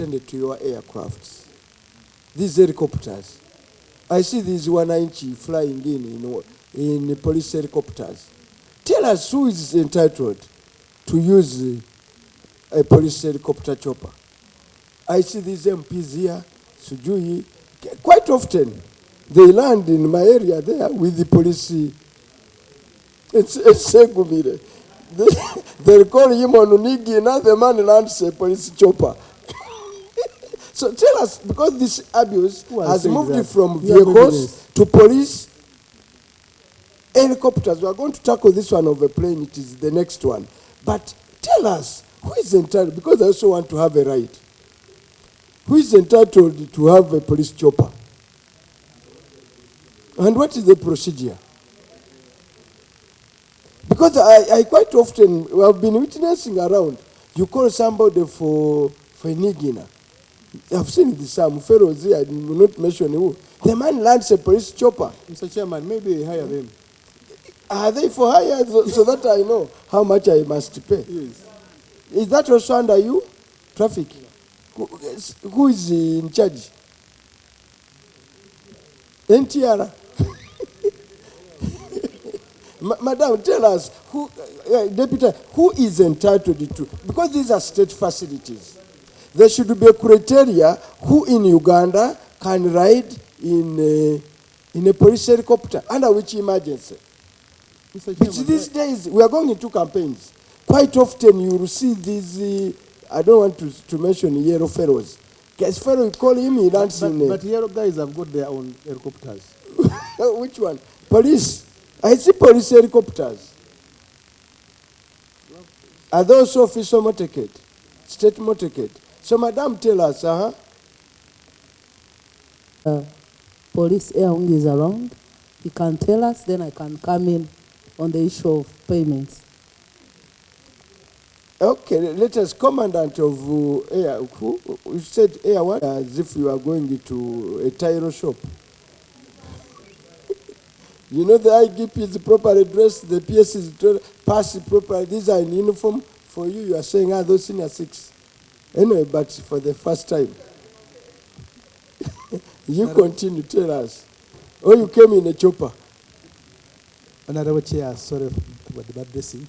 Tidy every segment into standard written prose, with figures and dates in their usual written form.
extended to your aircrafts. These helicopters. I see these 190 flying in police helicopters. Tell us who is entitled to use a police helicopter chopper. I see these MPs here, Sujui, quite often they land in my area there with the police. It's Segumire. They call him on Unigi, now the man lands a police chopper. So tell us, because this abuse has moved from vehicles to police helicopters. We are going to tackle this one of a plane, it is the next one. But tell us, who is entitled, because I also want to have a right. Who is entitled to have a police chopper? And what is the procedure? Because I quite often have been witnessing around, you call somebody for Nigina. I've seen the some fellows here, I will not mention who. The man lands a police chopper. Mr. Chairman, maybe we hire them. Are they for hire so that I know how much I must pay? Yes. Is that also under you? Traffic? Who is in charge? NTR. Madam, tell us, Deputy, who is entitled to? Because these are state facilities. There should be a criteria who in Uganda can ride in a police helicopter. Under which emergency? Which these days, we are going into campaigns. Quite often you will see these, I don't want to mention yellow fellows. Guys, fellow, you call him, he lands in... But yellow guys have got their own helicopters. Which one? Police. I see police helicopters. Are those official motorcade? State motorcade? So, Madam, tell us, Police air is around. He can tell us, then I can come in on the issue of payments. Okay, let us, Commandant of Air, who you said Air what? As if you are going to a tire shop. You know the IGP is properly dressed, the PS is passed properly. These are in uniform. For you, you are saying, those senior six. Anyway, but for the first time. You continue, tell us. Oh, you came in a chopper. Honorable Chair, sorry about the bad dressing.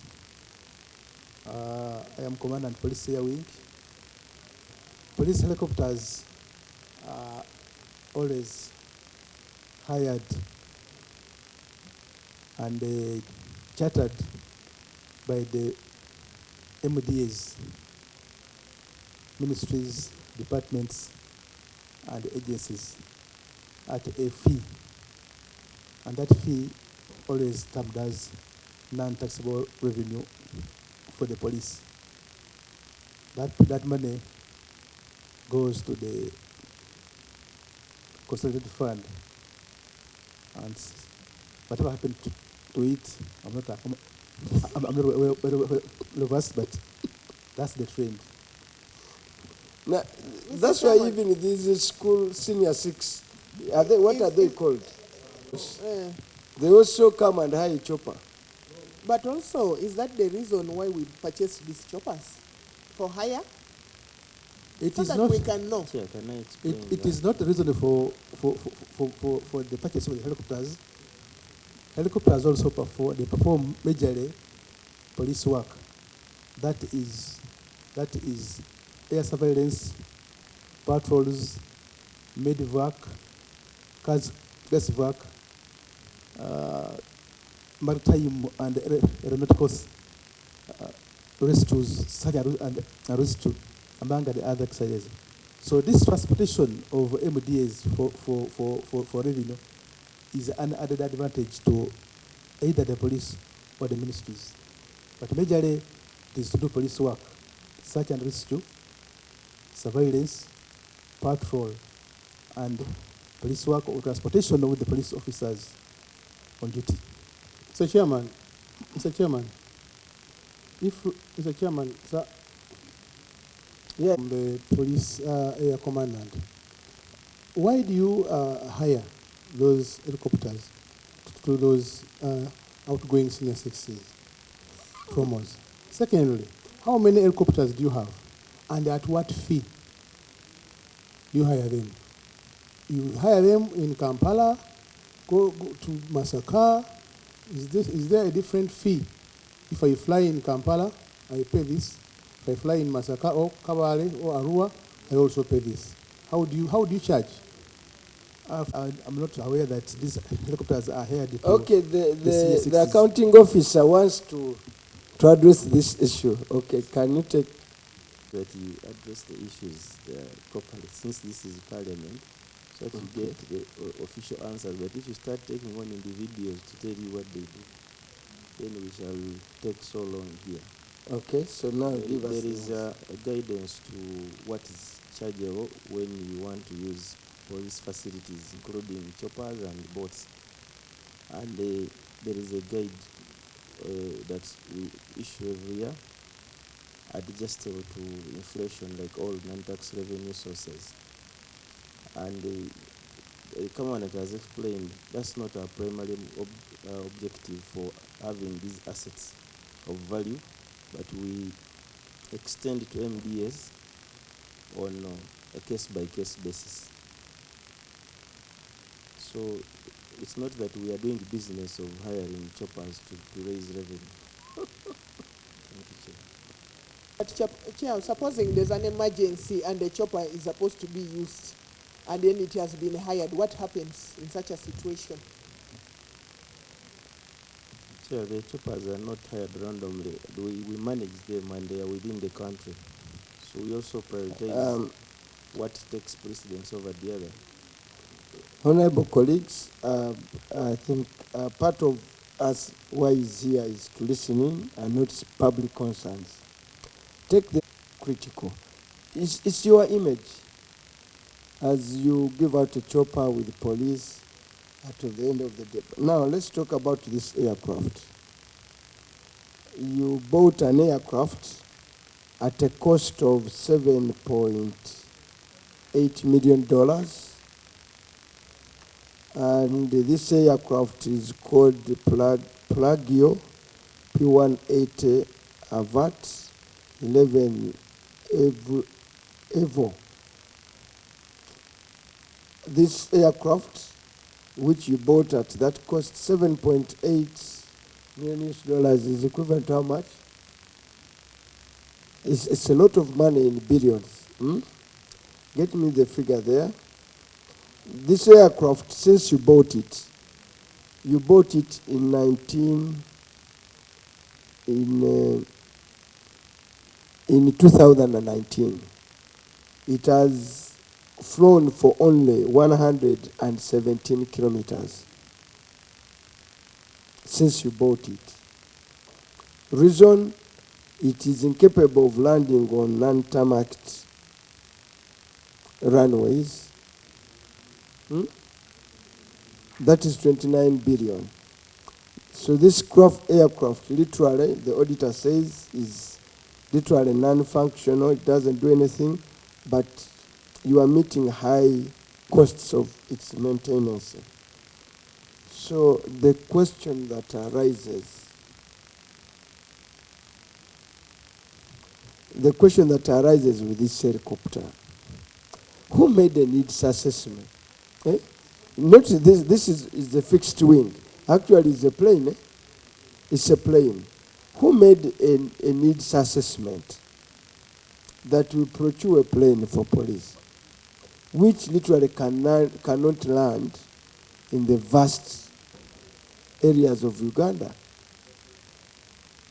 I am Commandant Police Air Wing. Police helicopters are always hired and chartered by the MDAs, ministries, departments, and agencies at a fee. And that fee always termed as non-taxable revenue for the police. That money goes to the consolidated fund, and whatever happened to it, I'm not very versed, but that's the trend. Now, that's why even these school senior six, what are they called? They also come and hire a chopper. But also, is that the reason why we purchased these choppers? For hire? It so is that not, we can know. Sure, can I explain it is not the reason for the purchase of the helicopters. Helicopters also perform majorly police work. That is air surveillance, patrols, medvac, gasvac, maritime and aeronautical rescues, such and rescue, among the other exercises. So this transportation of MDAs for revenue is an added advantage to either the police or the ministries. But majorly it is to do police work, search and rescue, surveillance, patrol, and police work or transportation with the police officers on duty. Mr. Chairman, Mr. Chairman, sir, yeah, the police air commandant, why do you hire those helicopters to those outgoing senior sixes from us? Secondly, how many helicopters do you have, and at what fee you hire them? You hire them in Kampala, go to Masaka. Is there a different fee? If I fly in Kampala, I pay this. If I fly in Masaka or Kabale or Arua, I also pay this. How do you charge? I'm not aware that these helicopters are hired to Okay, the the CS60s. accounting officer wants to address this issue. Okay, can you take? That you address the issues properly, since this is parliament, so that you get the official answer. But if you start taking on individuals to tell you what they do, then we shall take so long here. Okay, so now give us. There is a guidance to what is chargeable when you want to use police facilities, including choppers and boats. And there is a guide that we issue every year, adjustable to inflation, like all non-tax revenue sources. And the Cabinet has explained that's not our primary objective for having these assets of value, but we extend to MDS on a case-by-case basis. So it's not that we are doing business of hiring choppers to raise revenue. Thank you, Chair. But Chair, supposing there's an emergency and the chopper is supposed to be used and then it has been hired, what happens in such a situation? Chair, the choppers are not hired randomly. We manage them and they are within the country. So we also prioritize what takes precedence over the other. Honorable colleagues, I think part of us why is here is to listen in and notice public concerns. Take the critical. It's your image. As you give out a chopper with police at the end of the day. Now let's talk about this aircraft. You bought an aircraft at a cost of $7.8 million. And this aircraft is called the Plagio P180 Avat 11 Evo. This aircraft, which you bought at that cost $7.8 million, is equivalent to how much? It's a lot of money in billions. Get me the figure there. This aircraft, since you bought it in 2019. It has flown for only 117 kilometers since you bought it. Reason, it is incapable of landing on non-tarmacked runways. That is 29 billion. So this aircraft, literally, the auditor says, is literally non-functional. It doesn't do anything, but you are meeting high costs of its maintenance. So the question that arises, with this helicopter, who made the needs assessment? Eh? Notice this is the fixed wing. Actually, it's a plane. Eh? It's a plane. Who made a needs assessment that will procure a plane for police, which literally cannot land in the vast areas of Uganda?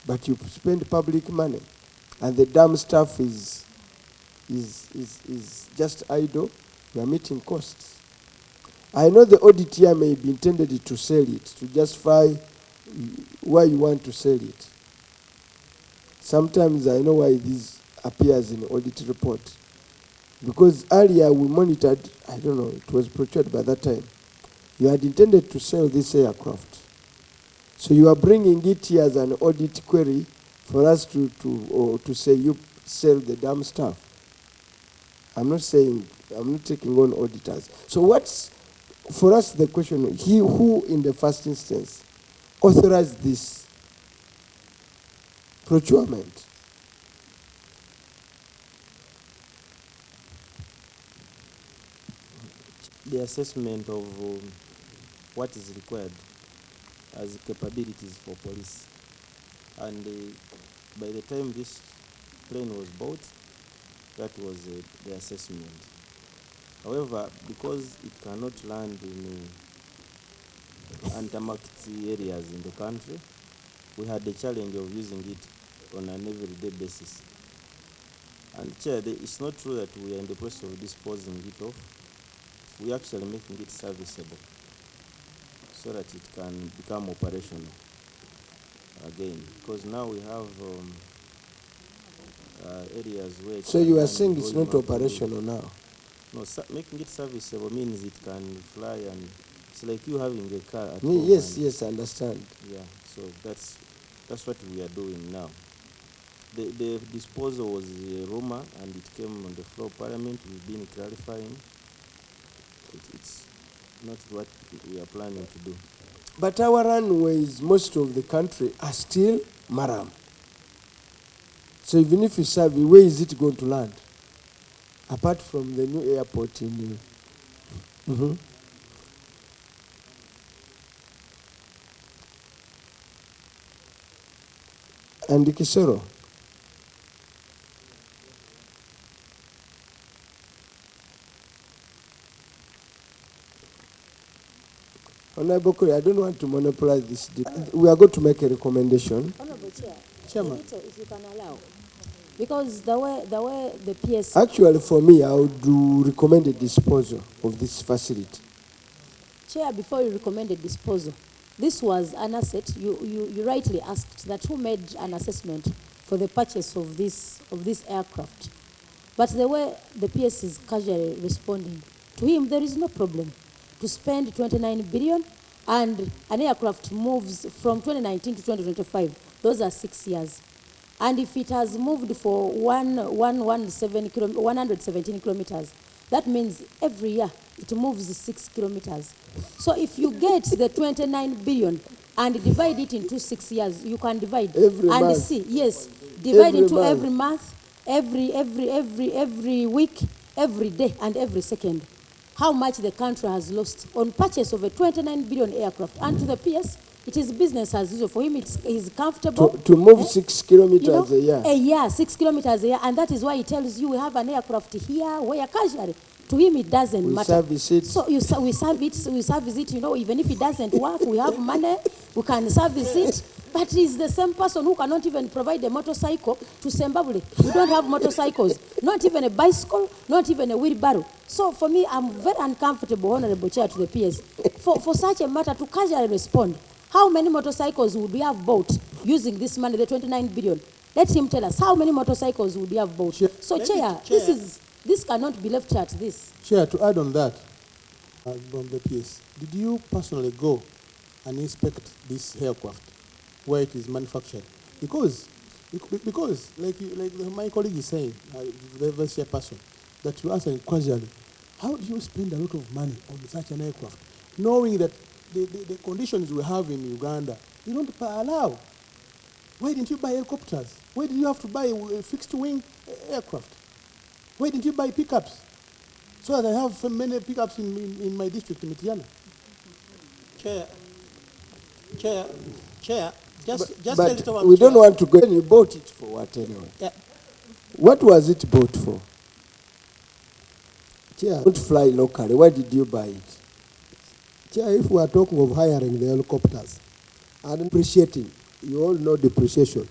But you spend public money, and the damn stuff is just idle. You are meeting costs. I know the audit here may be intended to sell it, to justify why you want to sell it. Sometimes I know why this appears in the audit report. Because earlier we monitored, I don't know, it was procured by that time. You had intended to sell this aircraft. So you are bringing it here as an audit query for us to say you sell the damn stuff. I'm not taking on auditors. So for us, the question, who in the first instance authorized this procurement? the assessment of what is required as capabilities for police. And by the time this plane was bought, that was the assessment. However, because it cannot land in unmarked areas in the country, we had the challenge of using it on an everyday basis. And Chair, it's not true that we are in the process of disposing it off. We are actually making it serviceable so that it can become operational again. Because now we have areas where it So can you are land saying it's going not out to operational now? No, making it serviceable means it can fly, and it's like you having a car at home. Yes, yes, I understand. Yeah, so that's what we are doing now. The disposal was a rumor, and it came on the floor of Parliament. We've been clarifying. It's not what we are planning to do. But our runways, most of the country, are still maram. So even if you survey, where is it going to land? Apart from the new airport in... And Kisoro. Honorable Kuri, I don't want to monopolize this. We are going to make a recommendation. Honorable Chair, Chairman. if you can allow, because the way the PS Actually, for me, I would recommend a disposal of this facility. Chair, before you recommended disposal, this was an asset. You rightly asked that who made an assessment for the purchase of this aircraft. But the way the PS is casually responding, to him there is no problem to spend 29 billion, and an aircraft moves from 2019 to 2025. Those are 6 years. And if it has moved for 117 kilometers, that means every year it moves 6 kilometers. So if you get the 29 billion and divide it into 6 years, you can divide Every and month. see, yes, divide Every into month. every month, every week, every day, and every second. How much the country has lost on purchase of a 29 billion aircraft. And to the PS, it is business as usual. For him, he's comfortable. To move 6 kilometers You know, a year. a year, 6 kilometers a year, and that is why he tells you we have an aircraft here, where casually. To him, it doesn't We matter. service it. So we service it, you know, even if it doesn't work, we have money, we can service it. But he's the same person who cannot even provide a motorcycle to Zimbabwe. We don't have motorcycles, not even a bicycle, not even a wheelbarrow. So for me, I'm very uncomfortable, Honorable Chair, to the PS, for such a matter to casually respond. How many motorcycles would we have bought using this money, the 29 billion? Let him tell us how many motorcycles would we have bought. So, Chair, this cannot be left at this. Chair, to add on that, from the PS, did you personally go and inspect this aircraft where it is manufactured? Because my colleague is saying, the vice chairperson, that you ask casually, how do you spend a lot of money on such an aircraft, knowing that the conditions we have in Uganda, you don't allow? Why didn't you buy helicopters? Why did you have to buy a fixed-wing aircraft? Why didn't you buy pickups? So that I have many pickups in my district, in Mitiana. Chair, just a But little one. we don't want to go. You bought it for what anyway? Yeah. What was it bought for? Chair, don't fly locally. Why did you buy it? Chair, if we are talking of hiring the helicopters and depreciating, you all know depreciation.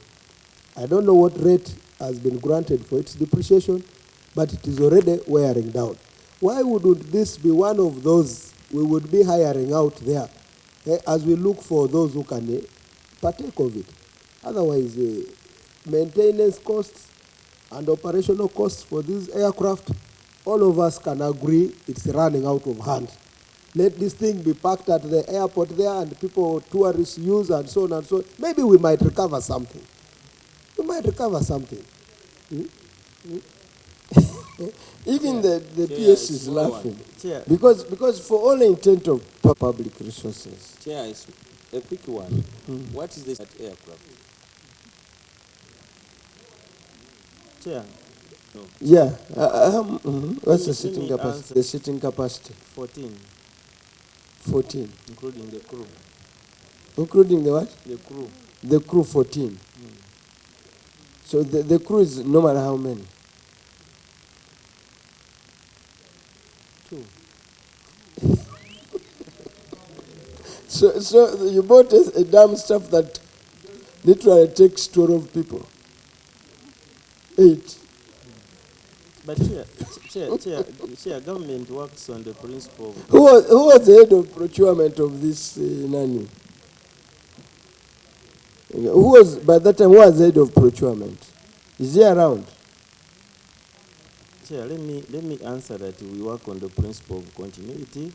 I don't know what rate has been granted for its depreciation, but it is already wearing down. Why wouldn't this be one of those we would be hiring out there as we look for those who can partake of it? Otherwise, maintenance costs and operational costs for this aircraft, all of us can agree it's running out of hand. Let this thing be parked at the airport there and people, tourists use and so on and so on. Maybe we might recover something. We might recover something. Even the Chair, PS is small one. laughing. Chair. Because for all intent of public resources. Chair, it's a quick one. What is this aircraft? Chair, Yeah. What's the Let sitting me capacity? answer. The sitting capacity. 14, 14. including the crew. Including the what? The crew. The crew 14. So the crew is normal how many? 2. So you bought a damn stuff that literally takes 12 people. 8. But chair, government works on the principle of Who was the head of procurement of this NUP? Who was, by that time, who was the head of procurement? Is he around? Chair, let me answer that we work on the principle of continuity.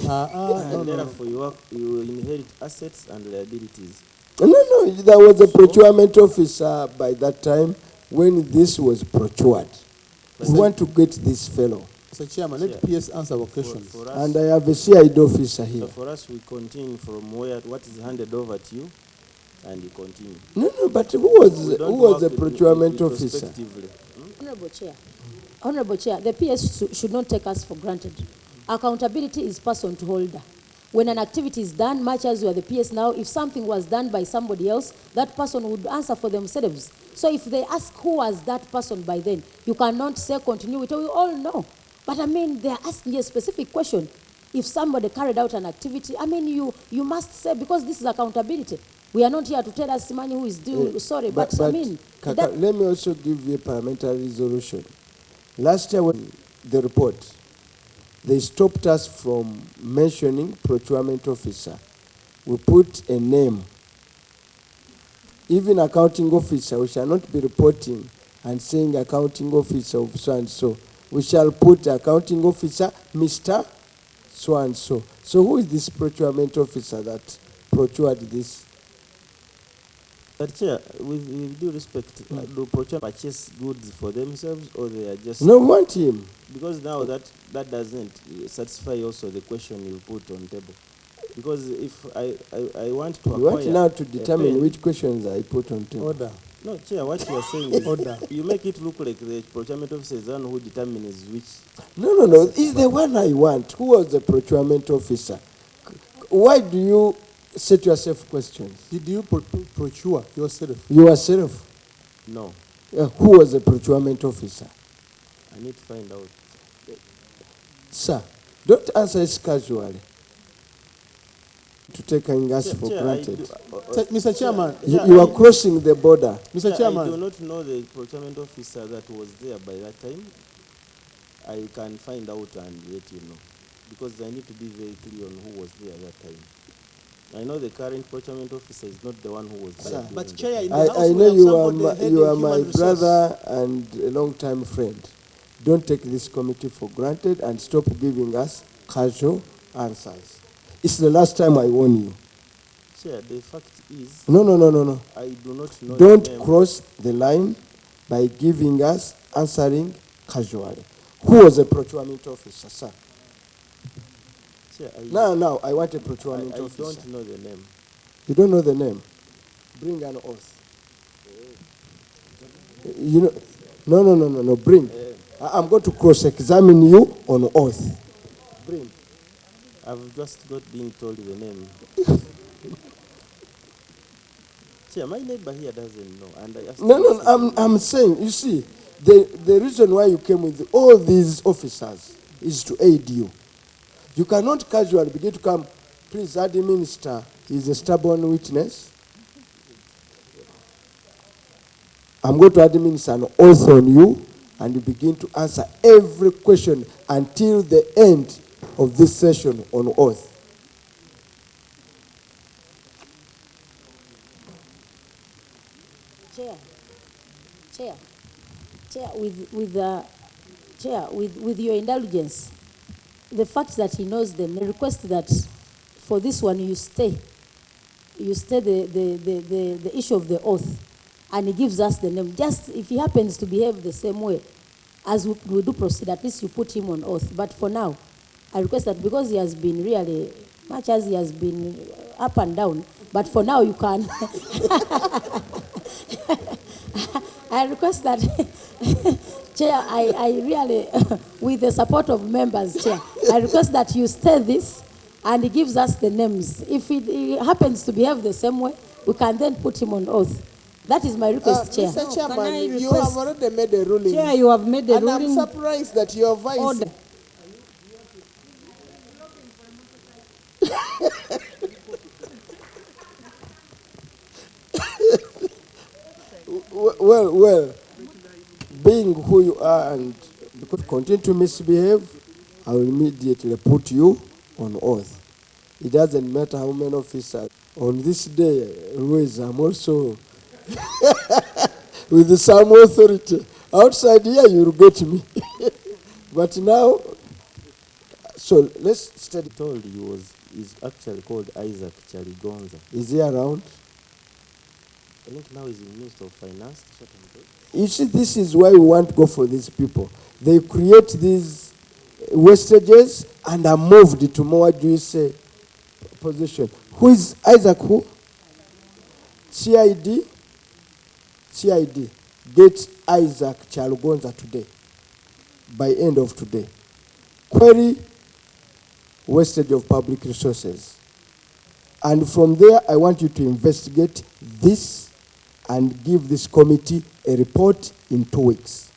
No, And no. therefore you inherit assets and liabilities. No, there was a procurement officer by that time when this was procured. We want to get this fellow. Mr. Chairman, let PS answer our questions. For us, And I have a CID officer here. so for us, we continue from what is handed over to you, and you continue. No, but who We was don't the work procurement officer? retrospectively. Honorable Chair, the PS should not take us for granted. Accountability is person to holder. When an activity is done, much as you are the PS now, if something was done by somebody else, that person would answer for themselves. So if they ask who was that person by then, you cannot say continuity. We all know. But I mean, they are asking a specific question. If somebody carried out an activity, I mean, you must say, because this is accountability. We are not here to tell us Simani who is doing, sorry, but I mean, Kaka, let me also give you a parliamentary resolution. Last year when the report, they stopped us from mentioning procurement officer. We put a name. Even accounting officer, we shall not be reporting and saying accounting officer of so and so. We shall put accounting officer, Mr. so and so. So who is this procurement officer that procured this? But Chair, with due respect, do procurement purchase goods for themselves, or they are just... No, we want him. Because now that doesn't satisfy also the question you put on table. Because if I want to acquire... You want now to a determine pen- which questions I put on table. Order. No, Chair, what you are saying is Order. you make it look like the procurement officer is the one who determines which... No. It's the one I want. Who was the procurement officer? Why do you set yourself questions? Did you procure yourself? Yourself. No, Who was the procurement officer? I need to find out. Sir, don't answer it casually. To taking us for Chair, granted. Mr. Chairman, You are crossing the border. Mr. I do Chairman, not know the procurement officer that was there by that time. I can find out and let you know. Because I need to be very clear on who was there at that time. I know the current procurement officer is not the one who was there. during But the Chair, time. in the House, I we know have you are somebody heading you are my human resource. brother and a long-time friend. Don't take this committee for granted and stop giving us casual answers. It's the last time I warn you. Chair, the fact is, No. I do not know the Don't name. cross the line by giving us answering casually. Who was the procurement officer, sir? Chair, Now, I want a procurement I officer. don't know the name. You don't know the name? Bring an oath. You know, no, bring. I'm going to cross-examine you on oath. Bring. I've just not been told the name. Chair, my neighbor here doesn't know. And I asked No, I'm saying, you see, the reason why you came with all these officers is to aid you. You cannot casually begin to come, please, administer, is a stubborn witness. I'm going to administer an oath on you, and you begin to answer every question until the end of this session on oath. Chair, with your indulgence, the fact that he knows them, the request that for this one you stay the issue of the oath, and he gives us the name. Just if he happens to behave the same way as we do proceed, at least you put him on oath. But for now, I request that because he has been really, much as he has been up and down, but for now you can. I request that Chair, I really, with the support of members, Chair, I request that you stay this and he gives us the names. If it happens to behave the same way, we can then put him on oath. That is my request, Chair. Mr. Can I Chairman, you request- have already made a ruling. Chair, you have made a and I'm ruling. surprised that your vice... Order. Well, being who you are and because you continue to misbehave, I will immediately put you on oath. It doesn't matter how many officers. On this day, Ruiz, I'm also with some authority. Outside here, you'll get me. But now, so let's study. Told is actually called Isaac Chaligonza. Is he around? I think now he's in Minister of Finance. You see, this is why we want to go for these people. They create these wastages and are moved to more, do you say, position. Who is Isaac who? CID? CID. Get Isaac Chaligonza today. By end of today. Query wastage of public resources. And from there, I want you to investigate this and give this committee a report in 2 weeks.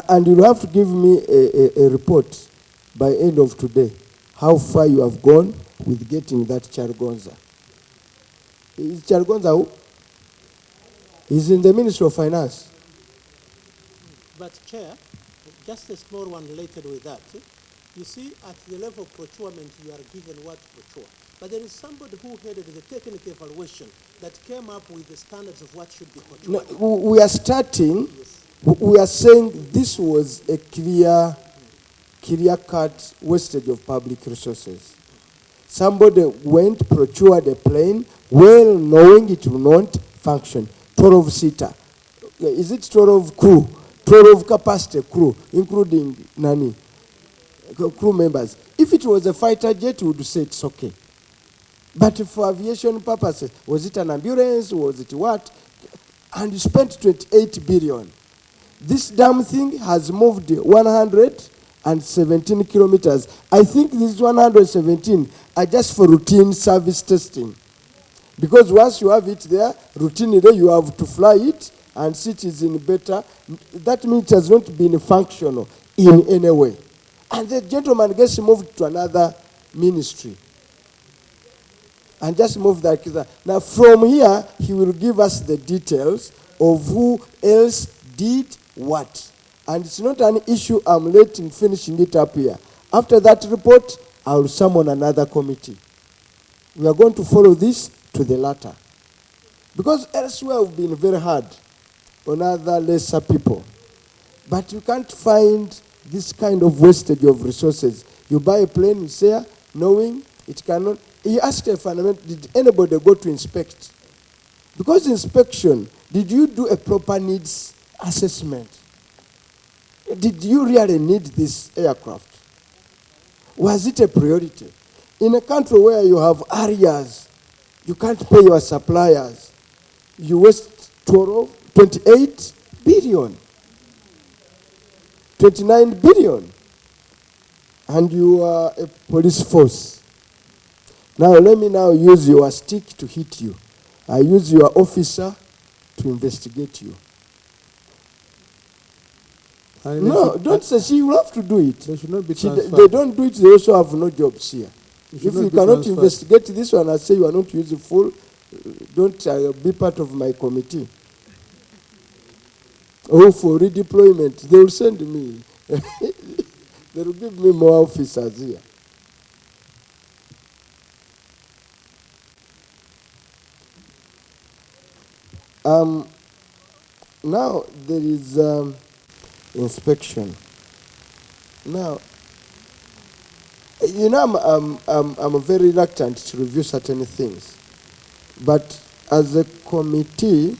And you'll have to give me a report by end of today, how far you have gone with getting that Chaligonza. Is Chaligonza who? He's in the Ministry of Finance. But Chair, just a small one related with that. You see, at the level of procurement, you are given what to procure. But there is somebody who headed the technical evaluation that came up with the standards of what should be procured. No, we are starting, we are saying this was a clear-cut wastage of public resources. Somebody went, procured a plane, well knowing it will not function. 12-seater. Is it 12 crew? 12 capacity crew, including Nani, crew members. If it was a fighter jet, we would say it's okay. But for aviation purposes, was it an ambulance? Was it what? And you spent 28 billion. This damn thing has moved 117 kilometers. I think these 117 are just for routine service testing. Because once you have it there, routinely you have to fly it and see it is in better. That means it has not been functional in any way. And the gentleman gets moved to another ministry. And just move that. Now from here, he will give us the details of who else did what. And it's not an issue I'm letting finishing it up here. After that report, I will summon another committee. We are going to follow this to the latter. Because elsewhere we've been very hard on other lesser people. But you can't find this kind of wastage of resources. You buy a plane, you say, knowing it cannot. You ask a fundamental, did anybody go to inspect? Because inspection, did you do a proper needs assessment? Did you really need this aircraft? Was it a priority? In a country where you have areas, you can't pay your suppliers. You waste 28 billion, 29 billion, and you are a police force. Now let me now use your stick to hit you. I use your officer to investigate you. No, don't say she will have to do it. They should not be They transferred. don't do it, they also have no jobs here. They If should not you be cannot transferred. investigate this one, I say you are not useful, don't be part of my committee. Oh, for redeployment, they will send me. They will give me more officers here. Now there is inspection. Now, you know, I'm very reluctant to review certain things, but as a committee,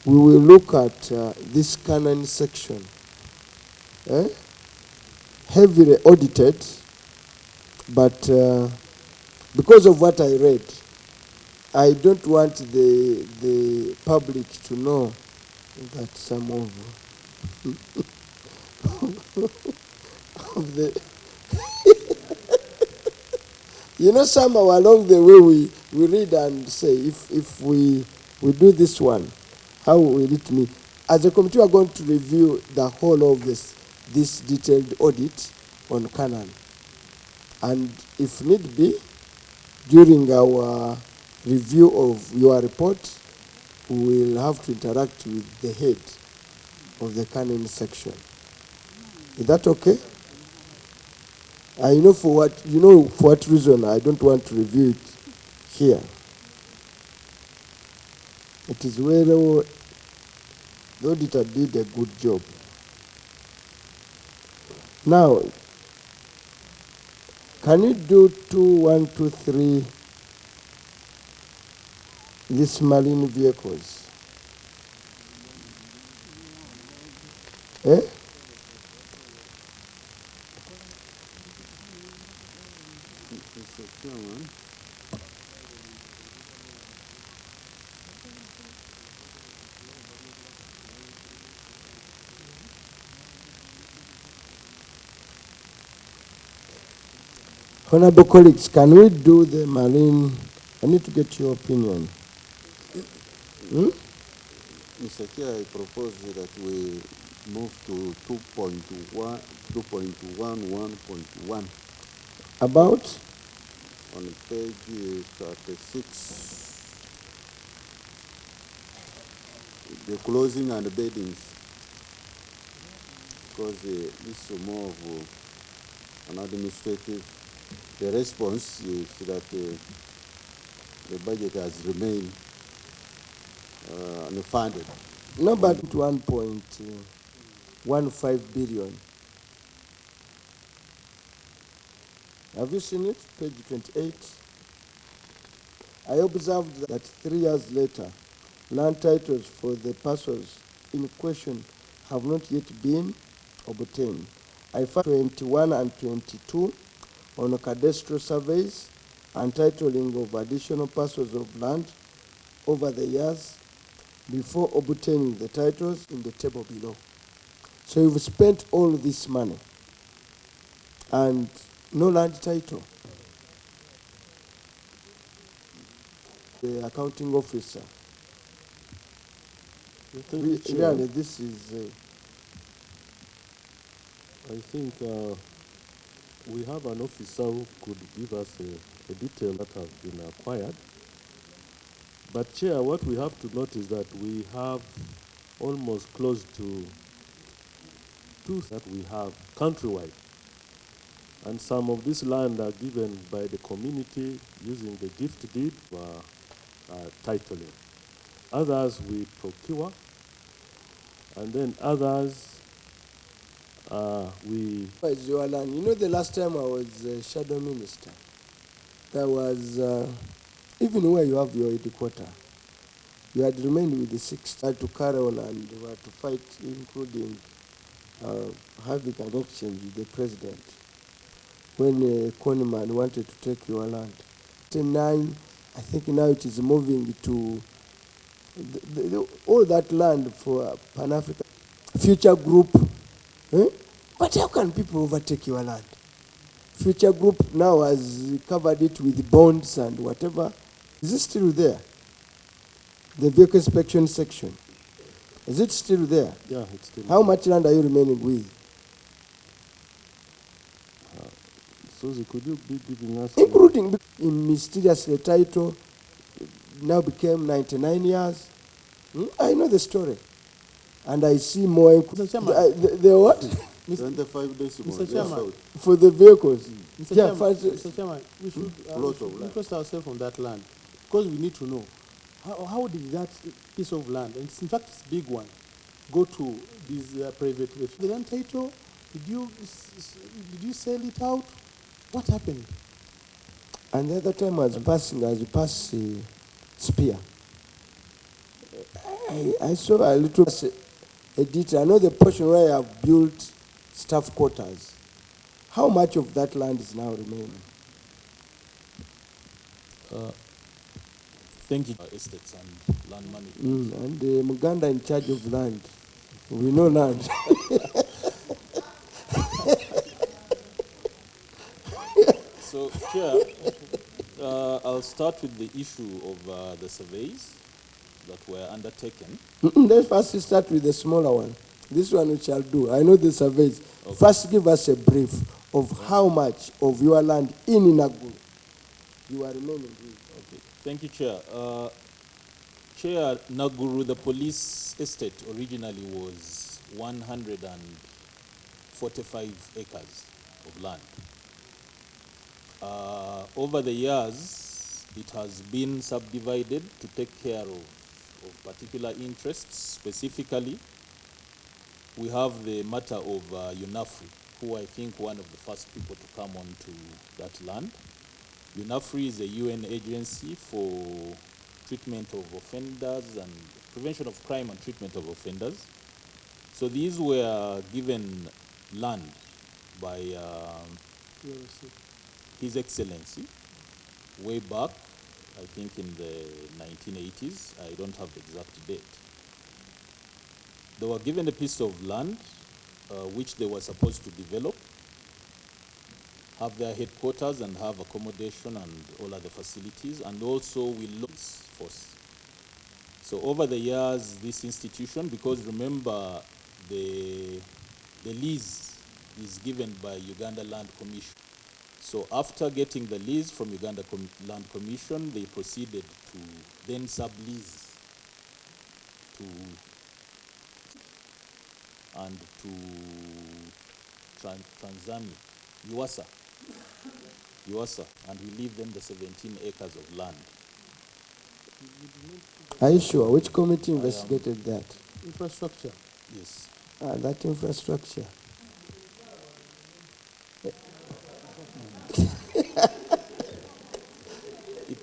we will look at this canon section, heavily audited, but because of what I read, I don't want the public to know that some of the you know, somehow along the way we read and say, if we do this one, how will it mean? As a committee, we are going to review the whole of this detailed audit on Canaan. And if need be, during our review of your report, we will have to interact with the head of the Canaan section. Is that okay? I know for what reason I don't want to review it here. It is where the auditor did a good job. Now, can you do 2, 1, 2, 3 these marine vehicles? Eh? Mr. Chairman, Honorable colleagues, can we do the marine? I need to get your opinion. Mr. Chair, I propose that we move to 2.11.1 About? on page 36. The closing and the beddings. Because this is more of an administrative. The response is that the budget has remained unfunded. No, but 1.15 billion. Have you seen it? Page 28. I observed that 3 years later, land titles for the parcels in question have not yet been obtained. I found 21 and 22 on cadastral surveys and titling of additional parcels of land over the years before obtaining the titles in the table below. So you've spent all this money and no land title. The accounting officer. Really, this is. I think we have an officer who could give us a detail that has been acquired. But Chair, what we have to note is that we have almost close to 2 that we have countrywide. And some of this land are given by the community using the gift deed for titling. Others we procure, and then others we... Your land. You know, the last time I was shadow minister, there was, even where you have your headquarters, you had remained with the 6 to carry on and were to fight, including having an exchange with the president when Conman wanted to take your land. 9, I think now it is moving to all that land for Pan-African Future Group. But how can people overtake your land? Future Group now has covered it with bonds and whatever. Is it still there? The vehicle inspection section. Is it still there? Yeah, it's still How much land are you remaining with? Susie, could you be giving us... Including in mysterious title, now became 99 years. I know the story. And I see more... Mr. Chairman. The what? 25 decimals. Mr. Chairman. For the vehicles. Mr. Yeah, Chairman, first, Mr. Chairman, we should Plot of land. interest ourselves on that land because we need to know how did that piece of land, and in fact it's a big one, go to these private. The land title, did you sell it out? What happened? And the other time I was passing, as you pass Spear, I saw a little a detail. I know the portion where I have built staff quarters. How much of that land is now remaining? Thank you, estates and land management. And Muganda in charge of land. We know land. So, Chair, I'll start with the issue of the surveys that were undertaken. Let's first start with the smaller one. This one we shall do. I know the surveys. Okay. First give us a brief of how much of your land in Inaguru you are remaining with. Okay. Thank you, Chair. Chair, Naguru, the police estate originally was 145 acres of land. Over the years, it has been subdivided to take care of particular interests. Specifically, we have the matter of UNAFRI, who I think one of the first people to come on to that land. UNAFRI is a UN agency for treatment of offenders and prevention of crime and treatment of offenders. So these were given land by His Excellency way back, I think in the 1980s. I don't have the exact date. They were given a piece of land which they were supposed to develop, have their headquarters and have accommodation and all other facilities, and also will look force. So over the years, this institution, because remember the lease is given by Uganda Land Commission. So after getting the lease from Uganda Land Commission, they proceeded to then sublease to and to Tanzania, UASA, and we leave them the 17 acres of land. Are you sure? Which committee investigated that? Infrastructure. Yes. That infrastructure.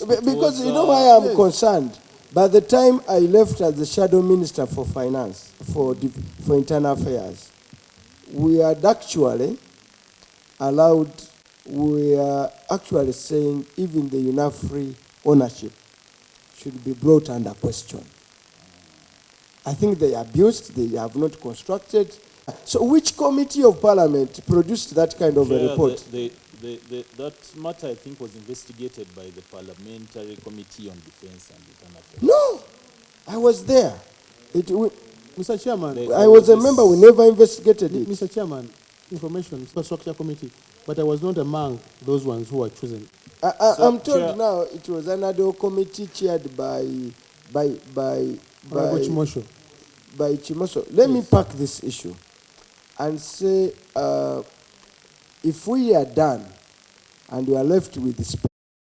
Because you know why I'm concerned? By the time I left as the shadow minister for finance, for internal affairs, we had actually allowed, we are actually saying even the UNAFRI ownership should be brought under question. I think they abused, they have not constructed. So which committee of parliament produced that kind of a report? That matter, I think, was investigated by the Parliamentary Committee on Defense and Internal Affairs. No, I was there. Mr. Chairman, I was a member, we never investigated it. Mr. Chairman, Information Infrastructure Committee, but I was not among those ones who were chosen. I'm told now it was another committee chaired by Chimoso. Let me pack this issue and say, if we are done and we are left with this